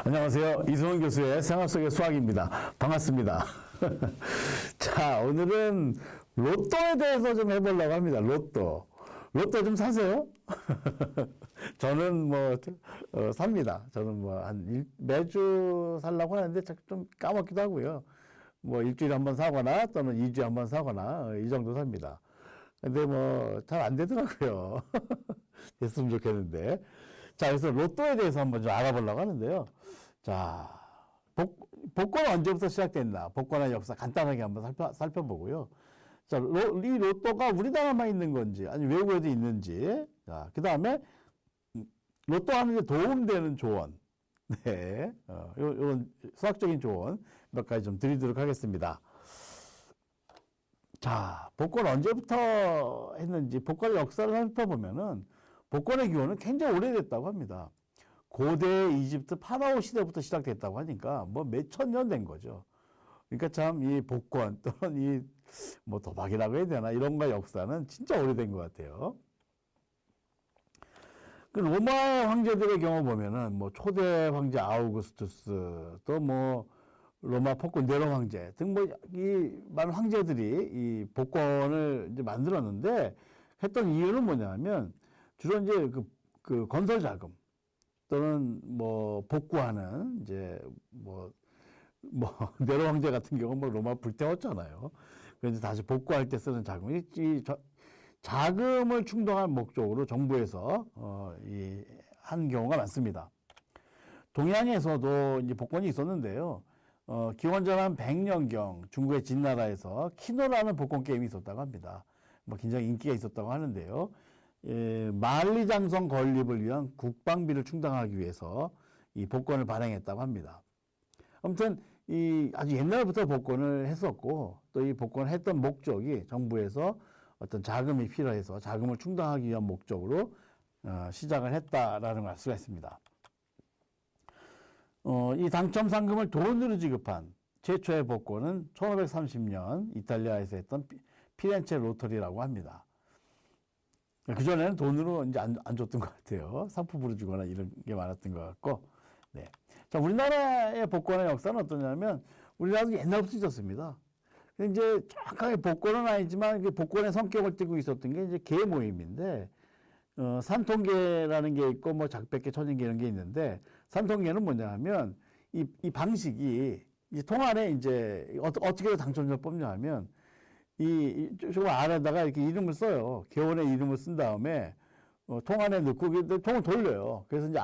안녕하세요. 이승원 교수의 생활 속의 수학입니다. 반갑습니다. 자, 오늘은 로또에 대해서 좀 해보려고 합니다. 로또. 로또 좀 사세요? 저는 삽니다. 저는 매주 살라고 하는데 좀 까먹기도 하고요. 일주일에 한 번 사거나 또는 2주에 한 번 사거나 이 정도 삽니다. 근데 잘 안 되더라고요. 됐으면 좋겠는데. 자, 그래서 로또에 대해서 한번 좀 알아보려고 하는데요. 자, 복권은 언제부터 시작됐나? 복권의 역사 간단하게 한번 살펴보고요. 자, 이 로또가 우리나라만 있는 건지, 아니 외국에도 있는지. 자, 그 다음에 로또 하는 데 도움되는 조언. 네. 요런 수학적인 조언 몇 가지 좀 드리도록 하겠습니다. 자, 복권 언제부터 했는지, 복권의 역사를 살펴보면은, 복권의 기원은 굉장히 오래됐다고 합니다. 고대 이집트 파라오 시대부터 시작됐다고 하니까 몇천 년 된 거죠. 그러니까 참 이 복권 또는 도박이라고 해야 되나 이런 거 역사는 진짜 오래된 것 같아요. 그 로마의 황제들의 경우 보면은 초대 황제 아우구스투스 또 로마 폭군 네로 황제 등 이 많은 황제들이 이 복권을 이제 만들었는데 했던 이유는 뭐냐면 주로 이제 그 건설 자금 또는 복구하는 이제 네로 황제 같은 경우 로마 불태웠잖아요. 그래서 다시 복구할 때 쓰는 자금이 자금을 충당할 목적으로 정부에서 한 경우가 많습니다. 동양에서도 이제 복권이 있었는데요. 기원전 한 100년경 중국의 진나라에서 키노라는 복권 게임이 있었다고 합니다. 굉장히 인기가 있었다고 하는데요. 만리장성 건립을 위한 국방비를 충당하기 위해서 이 복권을 발행했다고 합니다. 아무튼 아주 옛날부터 복권을 했었고 또 이 복권을 했던 목적이 정부에서 어떤 자금이 필요해서 자금을 충당하기 위한 목적으로 시작을 했다라는 걸 알 수가 있습니다. 이 당첨 상금을 돈으로 지급한 최초의 복권은 1530년 이탈리아에서 했던 피렌체 로터리라고 합니다. 그전에는 돈으로 이제 안 줬던 것 같아요. 상품으로 주거나 이런 게 많았던 것 같고. 네. 자, 우리나라의 복권의 역사는 어떠냐면, 우리나라도 옛날부터 있었습니다. 이제 정확하게 복권은 아니지만, 복권의 성격을 띠고 있었던 게 이제 개 모임인데, 산통계라는 게 있고, 작백계, 천인계 이런 게 있는데, 산통계는 뭐냐 하면, 이 방식이, 통 안에 이제, 어떻게 당첨자를 뽑냐 하면, 저 안에다가 이렇게 이름을 써요. 개원의 이름을 쓴 다음에, 통 안에 넣고, 통을 돌려요. 그래서 이제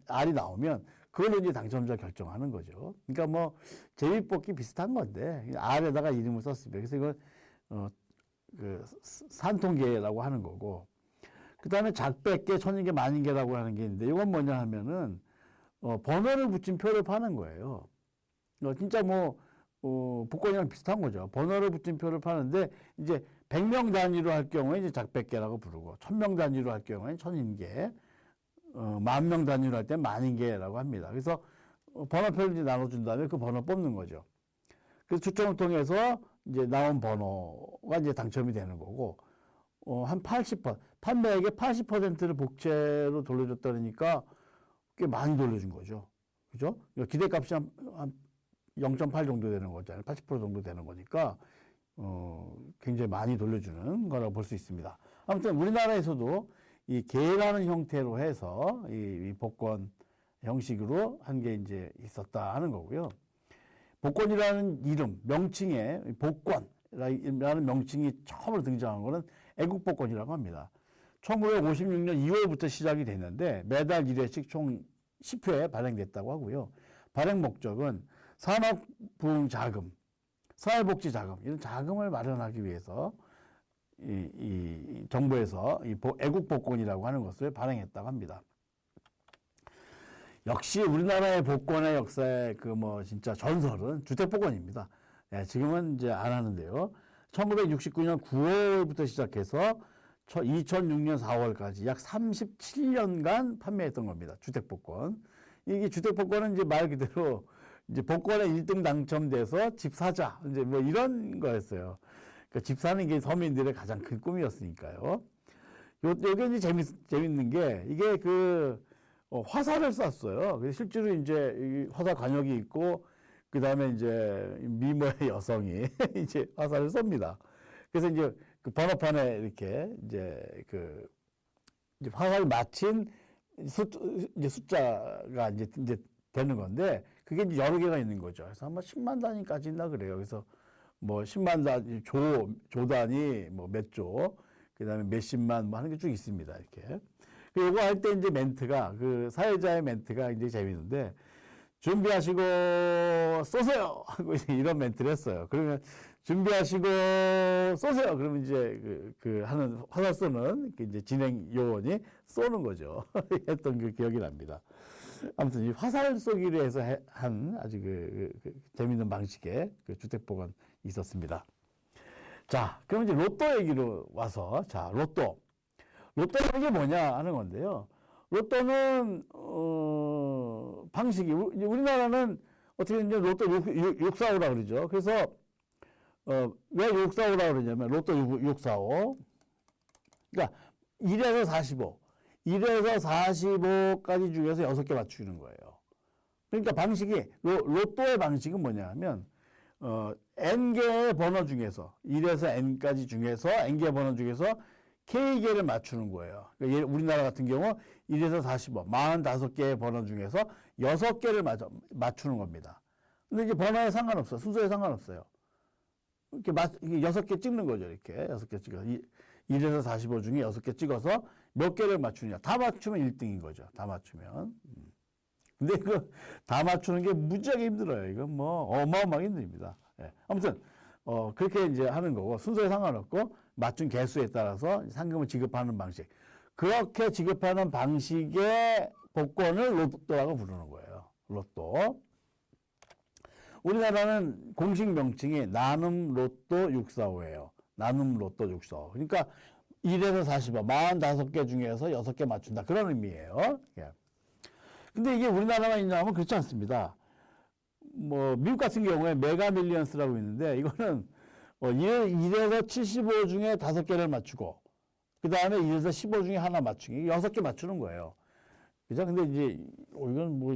알이 나오면, 그걸로 이제 당첨자 결정하는 거죠. 그러니까 제비뽑기 비슷한 건데, 알에다가 이름을 썼습니다. 그래서 이걸, 산통계라고 하는 거고, 그 다음에 작백계, 천인계, 만인계라고 하는 게 있는데, 이건 뭐냐 하면은, 번호를 붙인 표를 파는 거예요. 진짜 복권이랑 비슷한 거죠. 번호를 붙인 표를 파는데, 이제 100명 단위로 할 경우에 이제 작백계라고 부르고, 1000명 단위로 할 경우에는 천인계, 10,000명 단위로 할 때는 만인계라고 합니다. 그래서 번호표를 이제 나눠준 다음에 그 번호 뽑는 거죠. 그래서 추첨을 통해서 이제 나온 번호가 이제 당첨이 되는 거고, 한 80%, 판매액의 80%를 복채로 돌려줬다 그러니까 꽤 많이 돌려준 거죠. 그죠? 기대값이 한 0.8 정도 되는 거잖아요. 80% 정도 되는 거니까, 굉장히 많이 돌려주는 거라고 볼 수 있습니다. 아무튼 우리나라에서도 이 개라는 형태로 해서 이 복권 형식으로 한 게 이제 있었다 하는 거고요. 복권이라는 이름, 명칭에 복권이라는 명칭이 처음으로 등장한 거는 애국복권이라고 합니다. 1956년 2월부터 시작이 됐는데 매달 1회씩 총 10회 발행됐다고 하고요. 발행 목적은 산업부흥 자금, 사회복지 자금, 이런 자금을 마련하기 위해서 이 정부에서 애국복권이라고 하는 것을 발행했다고 합니다. 역시 우리나라의 복권의 역사의 진짜 전설은 주택복권입니다. 네, 지금은 이제 안 하는데요. 1969년 9월부터 시작해서 2006년 4월까지 약 37년간 판매했던 겁니다. 주택복권. 이게 주택복권은 이제 말 그대로 이제 복권에 1등 당첨돼서 집 사자. 이제 이런 거였어요. 그러니까 집 사는 게 서민들의 가장 큰 꿈이었으니까요. 요게 이제 재밌는 게, 이게 화살을 쐈어요. 그래서 실제로 이제 이 화살 관역이 있고, 그 다음에 이제 미모의 여성이 이제 화살을 쏩니다. 그래서 이제 그 번호판에 이렇게 이제 화살을 맞힌 이제 숫자가 이제 되는 건데, 그게 이제 여러 개가 있는 거죠. 그래서 아마 10만 단위까지 있나 그래요. 그래서 뭐 10만 단위, 조 단위, 뭐 몇 조, 그 다음에 몇십만 뭐 하는 게 쭉 있습니다. 이렇게. 그리고 할 때 이제 멘트가, 그 사회자의 멘트가 굉장히 재밌는데, 준비하시고 쏘세요! 하고 이런 멘트를 했어요. 그러면 준비하시고 쏘세요! 그러면 이제 하는 화살 쏘는 이제 진행 요원이 쏘는 거죠. 했던 그 기억이 납니다. 아무튼 이 화살 쏘기를 해서 한 아주 재밌는 방식의 그 주택복은 있었습니다. 자, 그럼 이제 로또 얘기로 와서, 자, 로또라는 게 뭐냐 하는 건데요. 로또는, 방식이, 우리나라는 어떻게 이제 로또 645라 그러죠. 그래서, 왜 645라 그러냐면, 로또 645. 그러니까, 1에서 45. 1에서 45까지 중에서 6개 맞추는 거예요. 그러니까 방식이, 로또의 방식은 뭐냐 하면, n개의 번호 중에서, 1에서 n까지 중에서, n개의 번호 중에서 K개를 맞추는 거예요. 그러니까 우리나라 같은 경우 1에서 45, 45개의 번호 중에서 6개를 맞추는 겁니다. 근데 이제 번호에 상관없어요. 순서에 상관없어요. 이렇게 6개 찍는 거죠. 이렇게 6개 찍어서. 1에서 45 중에 6개 찍어서 몇 개를 맞추느냐. 다 맞추면 1등인 거죠. 다 맞추면. 근데 이거 다 맞추는 게 무지하게 힘들어요. 이건 뭐 어마어마하게 힘듭니다. 예. 아무튼 그렇게 이제 하는 거고, 순서에 상관없고 맞춘 개수에 따라서 상금을 지급하는 방식. 그렇게 지급하는 방식의 복권을 로또라고 부르는 거예요. 로또. 우리나라는 공식 명칭이 나눔 로또 645예요. 나눔 로또 645. 그러니까 1에서 45, 45개 중에서 6개 맞춘다. 그런 의미예요. 예. 근데 이게 우리나라만 있냐 하면 그렇지 않습니다. 뭐 미국 같은 경우에 메가 밀리언스라고 있는데, 이거는 1에서 75 중에 5개를 맞추고, 그 다음에 1에서 15 중에 하나 맞추기, 6개 맞추는 거예요. 그죠? 근데 이제 이건 뭐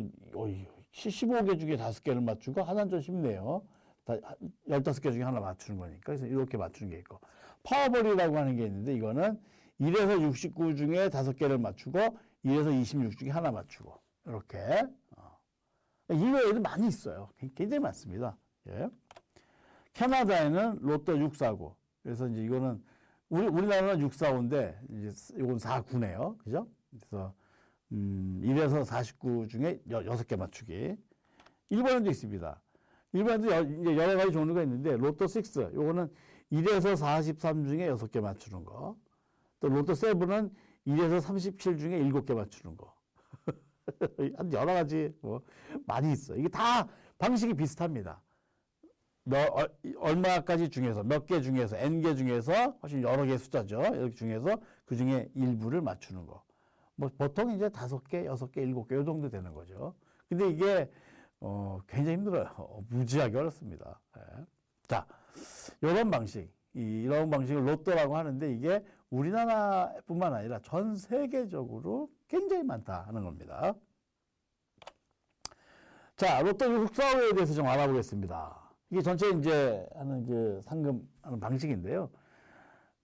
75개 중에 5개를 맞추고 하나는 좀 쉽네요. 15개 중에 하나 맞추는 거니까. 그래서 이렇게 맞추는 게 있고, 파워볼이라고 하는 게 있는데, 이거는 1에서 69 중에 5개를 맞추고 1에서 26 중에 하나 맞추고, 이렇게. 이외에도 많이 있어요. 굉장히 많습니다. 예. 캐나다에는 로또 649. 그래서 이제 이거는 우리나라는 645인데 이제 이건 49네요. 그죠? 그래서 1에서 49 중에 6개 맞추기. 일본에도 있습니다. 일본에도 이제 여러 가지 종류가 있는데, 로또 6. 요거는 1에서 43 중에 6개 맞추는 거. 또 로또 7은 1에서 37 중에 7개 맞추는 거. 여러 가지 뭐 많이 있어. 이게 다 방식이 비슷합니다. 얼마까지 중에서, 몇 개 중에서, n개 중에서, 훨씬 여러 개 숫자죠. 여기 중에서 그 중에 일부를 맞추는 거. 뭐 보통 이제 5개, 6개, 7개 이 정도 되는 거죠. 근데 이게 굉장히 힘들어요. 무지하게 어렵습니다. 예. 자, 이런 방식, 이런 방식을 로또라고 하는데, 이게 우리나라뿐만 아니라 전 세계적으로 굉장히 많다 하는 겁니다. 자, 로또 645에 대해서 좀 알아보겠습니다. 이게 전체 이제 하는 그 상금 하는 방식인데요.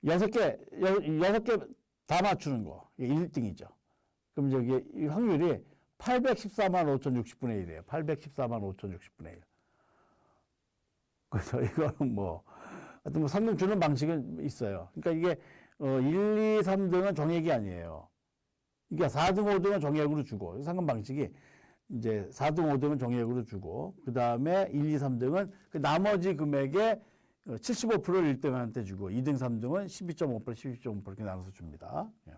6개 다 맞추는 거. 이게 1등이죠. 그럼 저기 이 확률이 814만 5,060분의 1이에요. 814만 5,060분의 1. 그래서 이거는 뭐, 하여튼 뭐 상금 주는 방식은 있어요. 그러니까 이게 1, 2, 3등은 정액이 아니에요. 그러니까 4등, 5등은 정액으로 주고, 상금 방식이 이제 4등, 5등은 정액으로 주고, 그 다음에 1, 2, 3등은 그 나머지 금액의 75%를 1등한테 주고, 2등, 3등은 12.5%, 12.5% 이렇게 나눠서 줍니다. 예.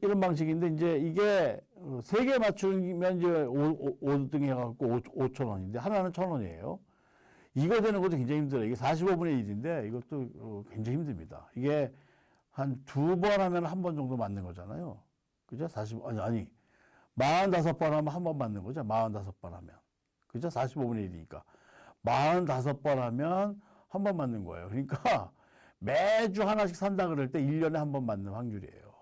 이런 방식인데, 이제 이게 3개 맞추면 이제 5등 해갖고 5,000원인데, 하나는 1,000원이에요. 이거 되는 것도 굉장히 힘들어요. 이게 45분의 1인데, 이것도 굉장히 힘듭니다. 이게 한 2번 하면 한 번 정도 맞는 거잖아요. 그죠? 45번 하면 한 번 맞는 거죠. 45번 하면. 그죠? 45분의 1이니까. 45번 하면 한 번 맞는 거예요. 그러니까 매주 하나씩 산다 그럴 때 1년에 한 번 맞는 확률이에요.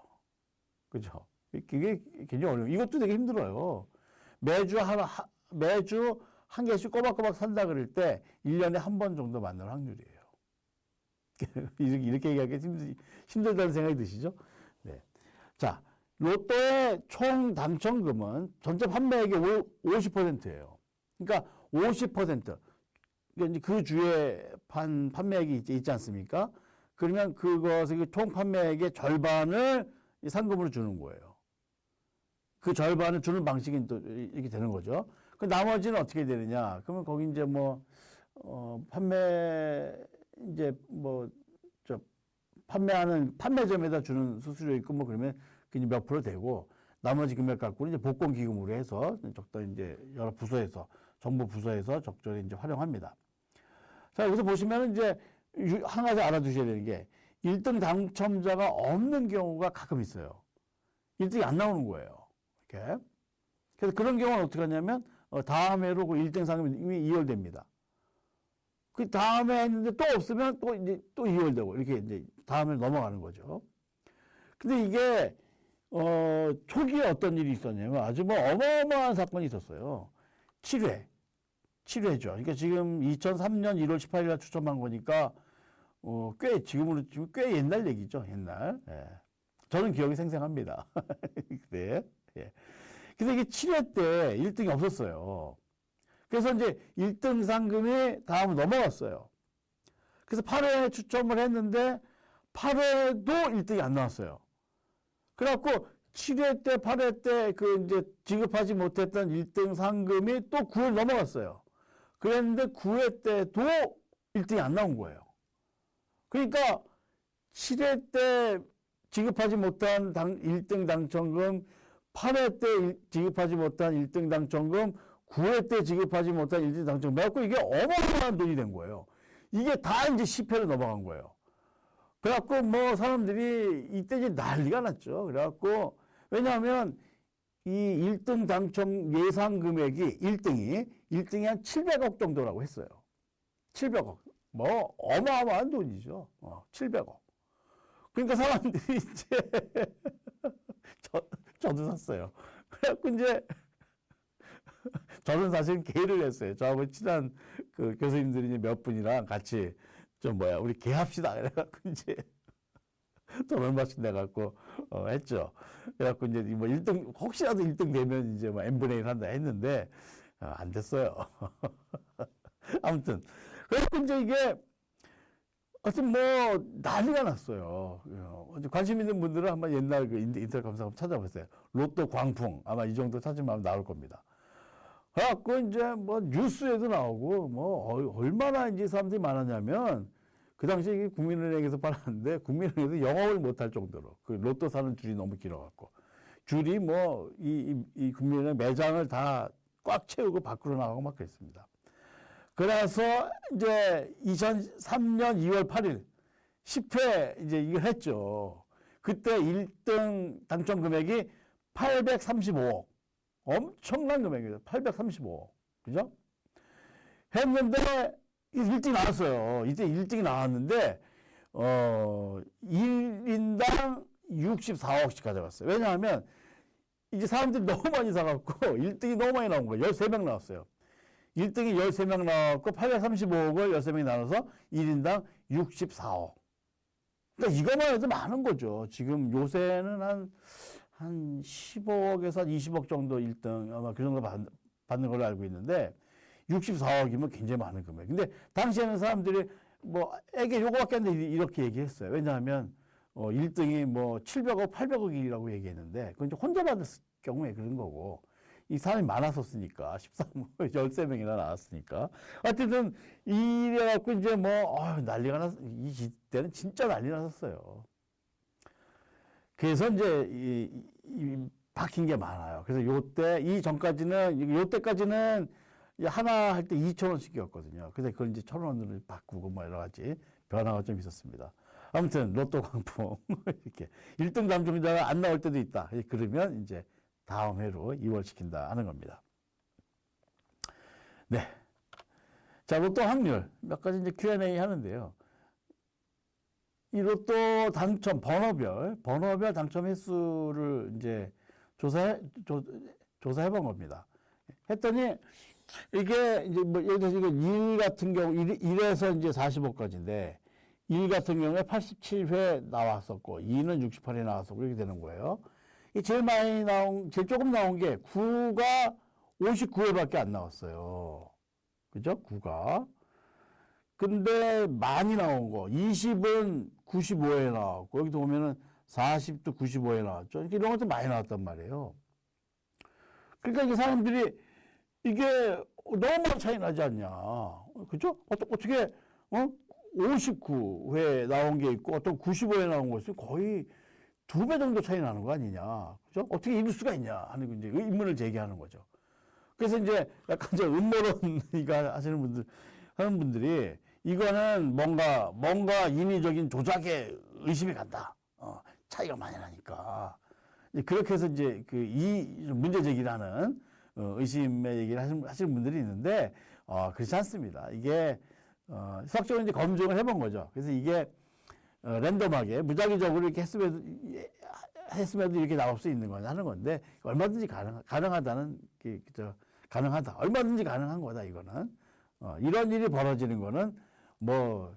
그죠? 그게 굉장히 어려워요. 이것도 되게 힘들어요. 매주 한 개씩 꼬박꼬박 산다 그럴 때 1년에 한 번 정도 만날 확률이에요. 이렇게 얘기하기 힘들다는 생각이 드시죠? 네. 자, 로또의 총 당첨금은 전체 판매액의 50%예요. 그러니까 50%. 그러니까 그 주에 판매액이 있지 않습니까? 그러면 그것의 총 판매액의 절반을 상금으로 주는 거예요. 그 절반을 주는 방식이 또 이렇게 되는 거죠. 그 나머지는 어떻게 되느냐? 그러면 거기 이제 판매하는 판매점에다 주는 수수료 있고 그러면 그게 몇 프로 되고 나머지 금액 갖고는 이제 복권 기금으로 해서 적당히 이제 여러 부서에서 정부 부서에서 적절히 이제 활용합니다. 자, 여기서 보시면 이제 한 가지 알아두셔야 되는 게 1등 당첨자가 없는 경우가 가끔 있어요. 1등이 안 나오는 거예요. 이렇게. 그래서 그런 경우는 어떻게 하냐면 다음 해로 그 1등 상금이 이미 이월됩니다. 그 다음에 했는데 또 없으면 또 이월되고 이렇게 이제 다음에 넘어가는 거죠. 근데 이게 초기에 어떤 일이 있었냐면 아주 어마어마한 사건이 있었어요. 7회죠. 그러니까 지금 2003년 1월 18일 날 추첨한 거니까 지금으로 치면 꽤 옛날 얘기죠. 옛날. 예. 저는 기억이 생생합니다. 네. 예. 그래서 이게 7회 때 1등이 없었어요. 그래서 이제 1등 상금이 다음으로 넘어갔어요. 그래서 8회 추첨을 했는데 8회도 1등이 안 나왔어요. 그래갖고 7회 때, 8회 때 그 이제 지급하지 못했던 1등 상금이 또 9회 넘어갔어요. 그랬는데 9회 때도 1등이 안 나온 거예요. 그러니까 7회 때 지급하지 못한 1등 당첨금, 8회 때 지급하지 못한 1등 당첨금, 9회 때 지급하지 못한 1등 당첨금. 그래갖고 이게 어마어마한 돈이 된 거예요. 이게 다 이제 10회로 넘어간 거예요. 그래갖고 사람들이 이때 이제 난리가 났죠. 그래갖고, 왜냐하면 이 1등 당첨 예상 금액이 1등이 한 700억 정도라고 했어요. 700억. 어마어마한 돈이죠. 700억. 그러니까 사람들이 이제, 저도 샀어요. 그래갖고 이제, 저는 사실 개를 했어요. 저하고 친한 그 교수님들이 이제 몇 분이랑 같이 우리 개합시다. 그래갖고 이제 돈 얼마씩 내갖고, 했죠. 그래갖고 이제 1등, 혹시라도 1등 되면 이제 n분의 1 한다 했는데, 안 됐어요. 아무튼. 그래갖고 이제 이게, 하여튼 난리가 났어요. 관심 있는 분들은 한번 옛날 그 인터넷 검사 한번 찾아보세요. 로또 광풍. 아마 이 정도 찾으면 나올 겁니다. 그래갖고 이제 뉴스에도 나오고 얼마나 이제 사람들이 많았냐면 그 당시에 국민은행에서 팔았는데 국민은행에서 영업을 못할 정도로 그 로또 사는 줄이 너무 길어갖고 줄이 이 국민은행 매장을 다 꽉 채우고 밖으로 나가고 막 그랬습니다. 그래서 이제 2003년 2월 8일 10회 이제 이걸 했죠. 그때 1등 당첨 금액이 835억. 엄청난 금액이에요. 835억. 그죠? 했는데 1등이 나왔어요. 이때 1등이 나왔는데 1인당 64억씩 가져갔어요. 왜냐하면 이제 사람들이 너무 많이 사갖고 1등이 너무 많이 나온 거예요. 13명 나왔어요. 1등이 13명 나왔고 835억을 13명이 나눠서 1인당 64억. 그러니까 이것만 해도 많은 거죠. 지금 요새는 한 15억에서 한 20억 정도 1등 아마 그 정도 받는 걸로 알고 있는데 64억이면 굉장히 많은 금액. 근데 당시에는 사람들이 애게 요거밖에 안 돼 이렇게 얘기했어요. 왜냐하면 1등이 700억, 800억이라고 얘기했는데 그건 이제 혼자 받을 경우에 그런 거고 이 사람이 많았었으니까 13명이나 나왔으니까 하여튼 이래갖고 이제 난리가 이 시대는 진짜 난리 났었어요. 그래서 이제 박힌 게 많아요. 그래서 요때까지는 하나 할 때 2,000원씩이었거든요. 그래서 그걸 이제 1,000원으로 바꾸고 여러 가지 변화가 좀 있었습니다. 아무튼 로또 광풍 이렇게 1등 당첨자가 안 나올 때도 있다. 그러면 이제 다음 해로 이월시킨다 하는 겁니다. 네. 자, 로또 확률 몇 가지 이제 Q&A 하는데요. 이 로또 당첨 번호별 당첨 횟수를 이제 조사해 본 겁니다. 했더니 이게 이제 뭐 예를 들어서 이거 1 같은 경우 1에서 이제 45까지인데 1 같은 경우에 87회 나왔었고 2는 68회 나왔었고 이렇게 되는 거예요. 이 제일 조금 나온 게 9가 59회밖에 안 나왔어요. 그죠? 9가. 근데 많이 나온 거 20은 95회 나왔고 여기도 보면은 40도 95회 나왔죠. 이런 것도 많이 나왔단 말이에요. 그러니까 이 사람들이 이게 너무 차이 나지 않냐. 그죠? 어떻게, 59회 나온 게 있고 어떤 95회 나온 거 있으면 거의 2배 정도 차이 나는 거 아니냐. 그죠? 어떻게 이럴 수가 있냐 하는 이제 의문을 제기하는 거죠. 그래서 이제 약간 이제 음모론이가 하는 분들이 이거는 뭔가 인위적인 조작에 의심이 간다. 차이가 많이 나니까. 그렇게 해서 이제 이 문제 제기를 하는 의심의 얘기를 하시는 분들이 있는데, 그렇지 않습니다. 이게, 수학적으로 이제 검증을 해본 거죠. 그래서 이게, 랜덤하게, 무작위적으로 이렇게 했음에도 이렇게 나올 수 있는 거냐 하는 건데, 얼마든지 가능하다는, 가능하다. 얼마든지 가능한 거다, 이거는. 이런 일이 벌어지는 거는, 뭐,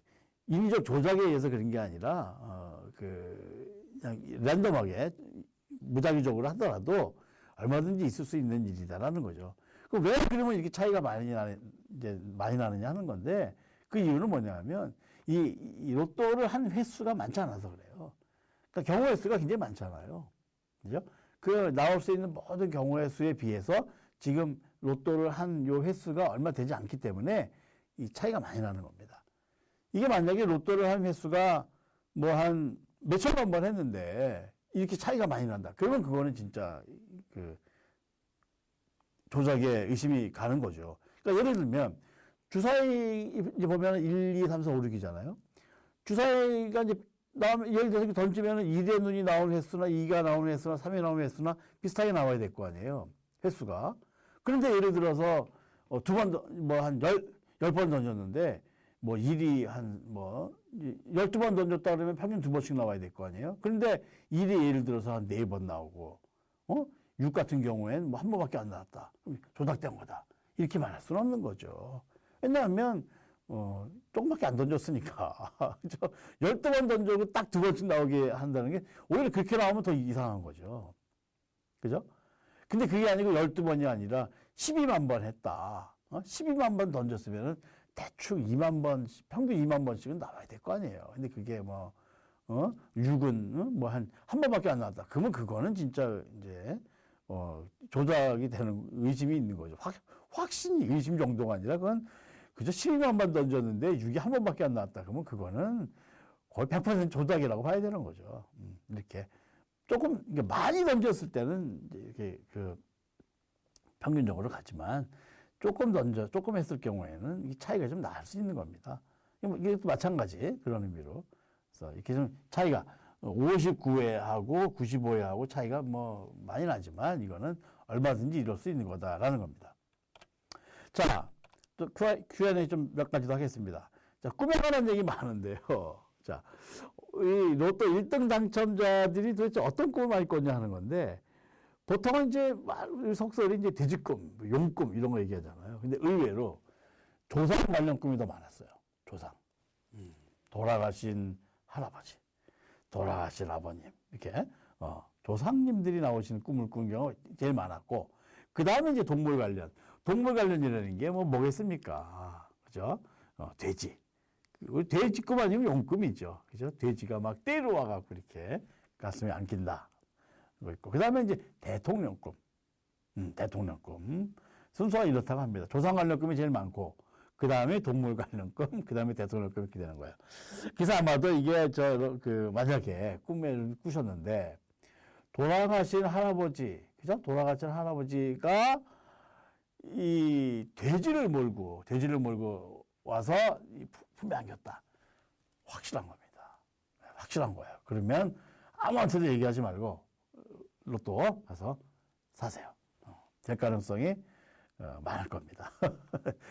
인위적 조작에 의해서 그런 게 아니라, 그냥 랜덤하게, 무작위적으로 하더라도, 얼마든지 있을 수 있는 일이다라는 거죠. 그럼 왜 그러면 이렇게 차이가 많이 나느냐 하는 건데, 그 이유는 뭐냐면, 이 로또를 한 횟수가 많지 않아서 그래요. 그러니까 경우 횟수가 굉장히 많잖아요. 그죠? 그 나올 수 있는 모든 경우 횟수에 비해서 지금 로또를 한 요 횟수가 얼마 되지 않기 때문에 이 차이가 많이 나는 겁니다. 이게 만약에 로또를 한 횟수가 뭐 한 몇천만 번 했는데 이렇게 차이가 많이 난다. 그러면 그거는 진짜 조작에 의심이 가는 거죠. 그러니까 예를 들면 주사위 이제 보면 1, 2, 3, 4, 5, 6이잖아요. 주사위가 이제 나오면 예를 들어서 던지면 1의 눈이 나오는 횟수나 2가 나오는 횟수나 3이 나오는 횟수나 비슷하게 나와야 될 거 아니에요. 횟수가. 그런데 예를 들어서 두 번, 뭐 한 10번 던졌는데 뭐 1이 한 뭐 12번 던졌다 그러면 평균 2번씩 나와야 될 거 아니에요. 그런데 1이 예를 들어서 한 4번 나오고 6 같은 경우에는 뭐 한 번밖에 안 나왔다. 조작된 거다. 이렇게 말할 수는 없는 거죠. 왜냐하면 조금밖에 안 던졌으니까. 12번 던져도 딱 2번씩 나오게 한다는 게 오히려 그렇게 나오면 더 이상한 거죠. 그죠? 근데 그게 아니고 12번이 아니라 12만 번 했다. 12만 번 던졌으면은 대충 2만 번, 평균 2만 번씩은 나와야 될 거 아니에요. 근데 그게 뭐, 6은 뭐 한 번밖에 안 나왔다. 그러면 그거는 진짜 이제, 조작이 되는 의심이 있는 거죠. 확신이 의심 정도가 아니라 그건 그저 12만 번 던졌는데 6이 한 번밖에 안 나왔다. 그러면 그거는 거의 100% 조작이라고 봐야 되는 거죠. 이렇게. 조금, 많이 던졌을 때는 이렇게 평균적으로 가지만 조금 했을 경우에는 이 차이가 좀 날 수 있는 겁니다. 이게 또 마찬가지 그런 의미로. 그래서 이렇게 좀 차이가 59회하고 95회하고 차이가 뭐 많이 나지만 이거는 얼마든지 이럴 수 있는 거다라는 겁니다. 자, 또 Q&A 좀 몇 가지 더 하겠습니다. 자, 꿈에 관한 얘기 많은데요. 자, 이 로또 1등 당첨자들이 도대체 어떤 꿈을 많이 꿨냐 하는 건데, 보통은 이제 속설이 이제 돼지꿈, 용꿈 이런 거 얘기하잖아요. 근데 의외로 조상 관련 꿈이 더 많았어요. 조상. 돌아가신 할아버지, 돌아가신 아버님, 이렇게, 조상님들이 나오시는 꿈을 꾼 경우가 제일 많았고, 그 다음에 이제 동물 관련이라는 게 뭐겠습니까? 그죠? 돼지. 돼지꿈 아니면 용꿈이죠. 그죠? 돼지가 막 때려와갖고 이렇게 가슴에 안긴다. 그 다음에 이제 대통령꿈. 대통령꿈. 순서가 이렇다고 합니다. 조상 관련 꿈이 제일 많고, 그 다음에 동물 관련 꿈, 그 다음에 대통령 꿈 이렇게 되는 거예요. 그래서 아마도 이게 만약에 꿈을 꾸셨는데, 돌아가신 할아버지, 그죠? 돌아가신 할아버지가 이 돼지를 몰고 와서 품에 안겼다. 확실한 겁니다. 확실한 거예요. 그러면 아무한테도 얘기하지 말고 로또 가서 사세요. 될 가능성이 많을 겁니다.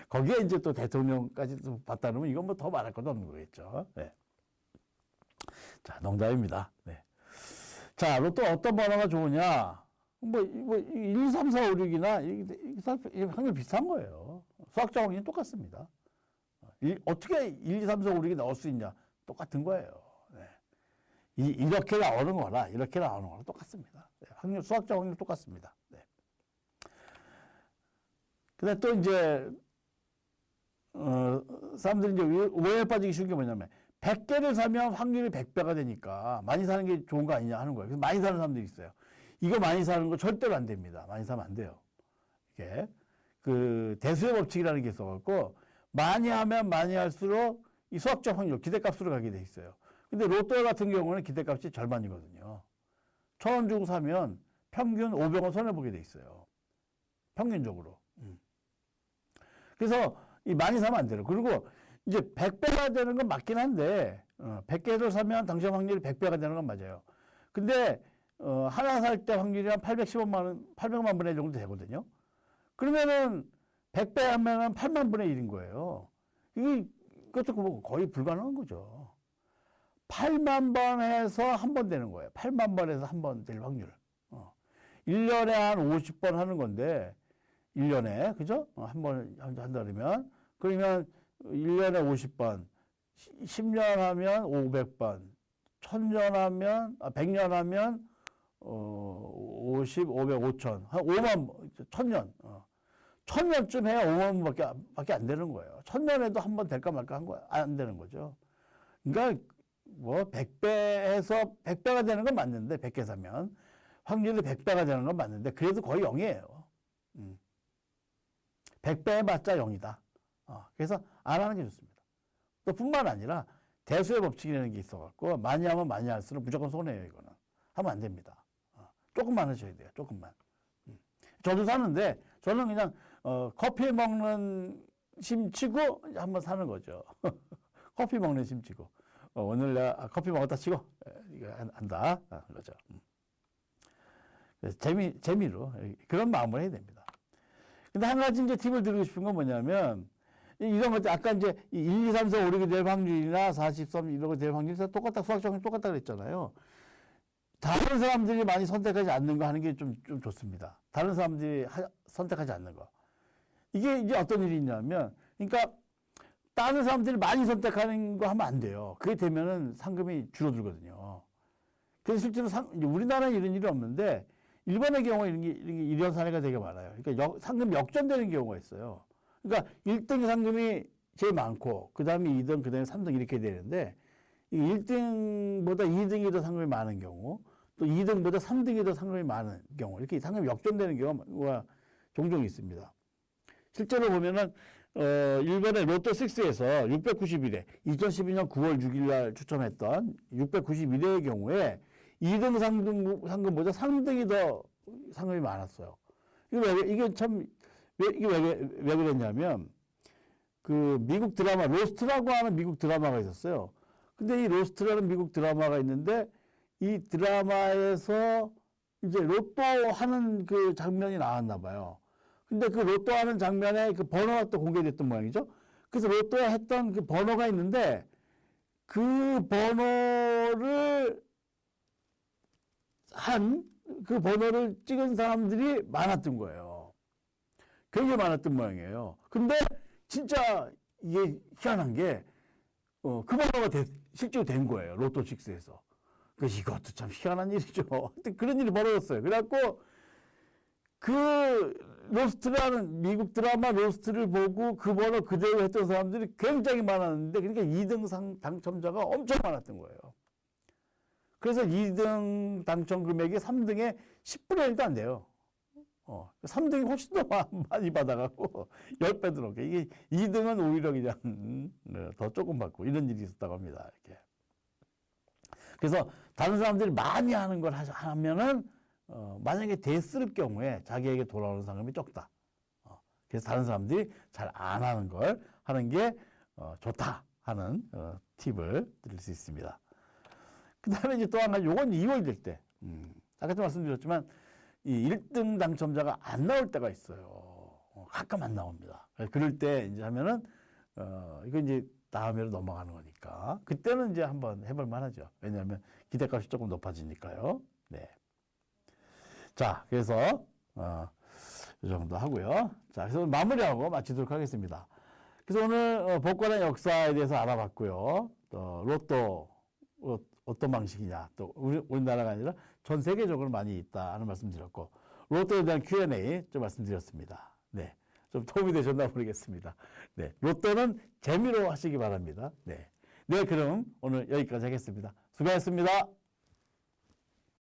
거기에 이제 또 대통령까지 또 봤다 그러면 이건 뭐 더 말할 것도 없는 거겠죠. 네. 자, 농담입니다. 네. 자, 로또 어떤 번호가 좋으냐? 1, 2, 3, 4, 5, 6이나 확률 비슷한 거예요. 수학적 확률이 똑같습니다. 어떻게 1, 2, 3, 4, 5, 6이 나올 수 있냐? 똑같은 거예요. 네. 이렇게 나오는 거나 이렇게 나오는 거나 똑같습니다. 네. 수학적 확률 똑같습니다. 네. 근데 또 이제, 사람들이 이제 오해에 빠지기 쉬운 게 뭐냐면, 100개를 사면 확률이 100배가 되니까 많이 사는 게 좋은 거 아니냐 하는 거예요. 그래서 많이 사는 사람들이 있어요. 이거 많이 사는 거 절대로 안 됩니다. 많이 사면 안 돼요. 이게 그 대수의 법칙이라는 게 있어갖고 많이 하면 많이 할수록 이 수학적 확률, 기대값으로 가게 돼 있어요. 근데 로또 같은 경우는 기대값이 절반이거든요. 1,000원 주고 사면 평균 500원 손해보게 돼 있어요. 평균적으로. 그래서 이 많이 사면 안 돼요. 그리고 이제 100배가 되는 건 맞긴 한데 100개를 사면 당첨 확률이 100배가 되는 건 맞아요. 근데 하나 살 때 확률이 한 800만 분의 1 정도 되거든요. 그러면은 100배 하면은 8만 분의 1인 거예요. 그것도 뭐 거의 불가능한 거죠. 8만 번 해서 한 번 되는 거예요. 8만 번에서 한 번 될 확률. 1년에 한 50번 하는 건데 1년에 그죠? 한 번 한다면 그러면 1년에 50번, 10년 하면 500번, 1000년 하면, 100년 하면, 50, 500, 5000, 한 5만, 1000년. 1000년쯤 해야 5만 번밖에 안 되는 거예요. 1000년에도 한 번 될까 말까 안 되는 거죠. 그러니까, 100배에서 100배가 되는 건 맞는데, 100개 사면. 확률이 100배가 되는 건 맞는데, 그래도 거의 0이에요. 100배 해봤자 0이다. 그래서 안 하는 게 좋습니다. 또 뿐만 아니라 대수의 법칙이라는 게 있어갖고 많이 하면 많이 할수록 무조건 손해예요. 이거는 하면 안 됩니다. 조금만 하셔야 돼요. 조금만. 저도 사는데 저는 그냥 커피 먹는 심치고 한번 사는 거죠. 커피 먹는 심치고 오늘 내가 커피 먹었다 치고 이거 한다 그러죠. 재미로 그런 마음을 해야 됩니다. 근데 한 가지 이제 팁을 드리고 싶은 건 뭐냐면 이런 것들 아까 이제 1, 2, 3, 4, 5, 6이 될 확률이나 43 이런 거 될 확률이 똑같다. 수학적으로 똑같다 그랬잖아요. 다른 사람들이 많이 선택하지 않는 거 하는 게 좀 좋습니다. 다른 사람들이 선택하지 않는 거. 이게 이제 어떤 일이 있냐면 그러니까 다른 사람들이 많이 선택하는 거 하면 안 돼요. 그게 되면은 상금이 줄어들거든요. 그래서 실제로 우리나라는 이런 일이 없는데 일본의 경우에 이런 사례가 되게 많아요. 그러니까 상금 역전되는 경우가 있어요. 그러니까 1등 상금이 제일 많고, 그 다음에 2등, 그 다음에 3등 이렇게 되는데, 1등보다 2등이 더 상금이 많은 경우, 또 2등보다 3등이 더 상금이 많은 경우, 이렇게 상금이 역전되는 경우가 종종 있습니다. 실제로 보면은, 일본의 로또6에서 691회, 2012년 9월 6일 날 추첨했던 691회의 경우에 2등 상금보다 3등이 더 상금이 많았어요. 이게 참, 이게 왜 그랬냐면, 그 미국 드라마, 로스트라고 하는 미국 드라마가 있었어요. 근데 이 로스트라는 미국 드라마가 있는데, 이 드라마에서 이제 로또 하는 그 장면이 나왔나 봐요. 근데 그 로또 하는 장면에 그 번호가 또 공개됐던 모양이죠. 그래서 로또에 했던 그 번호가 있는데, 그 번호를 그 번호를 찍은 사람들이 많았던 거예요. 굉장히 많았던 모양이에요. 근데 진짜 이게 희한한 게, 그 번호가 실제로 된 거예요. 로또6에서. 그래서 이것도 참 희한한 일이죠. 그런 일이 벌어졌어요. 그래갖고, 그 로스트라는 미국 드라마 로스트를 보고 그 번호 그대로 했던 사람들이 굉장히 많았는데, 그러니까 2등 당첨자가 엄청 많았던 거예요. 그래서 2등 당첨 금액이 3등의 10분의 1도 안 돼요. 3등이 훨씬 더 많이 받아갖고 10배 들어오게. 이게 2등은 오히려 그냥 더 조금 받고 이런 일이 있었다고 합니다. 이렇게. 그래서 다른 사람들이 많이 하는 걸 하면은 만약에 됐을 경우에 자기에게 돌아오는 상금이 적다. 그래서 다른 사람들이 잘 안 하는 걸 하는 게 좋다 하는 팁을 드릴 수 있습니다. 그 다음에 이제 또 한 가지, 요건 2월 될 때. 아까도 말씀드렸지만, 이 1등 당첨자가 안 나올 때가 있어요. 가끔 안 나옵니다. 그럴 때 이제 하면은, 이거 이제 다음에로 넘어가는 거니까 그때는 이제 한번 해볼 만하죠. 왜냐하면 기대값이 조금 높아지니까요. 네. 자, 그래서 이 정도 하고요. 자, 그래서 마무리하고 마치도록 하겠습니다. 그래서 오늘 복권의 역사에 대해서 알아봤고요. 또 로또 어떤 방식이냐, 또 우리나라가 아니라 전 세계적으로 많이 있다 하는 말씀드렸고, 로또에 대한 Q&A 좀 말씀드렸습니다. 네, 좀 도움이 되셨나 모르겠습니다. 네, 로또는 재미로 하시기 바랍니다. 네, 네, 그럼 오늘 여기까지 하겠습니다. 수고하셨습니다.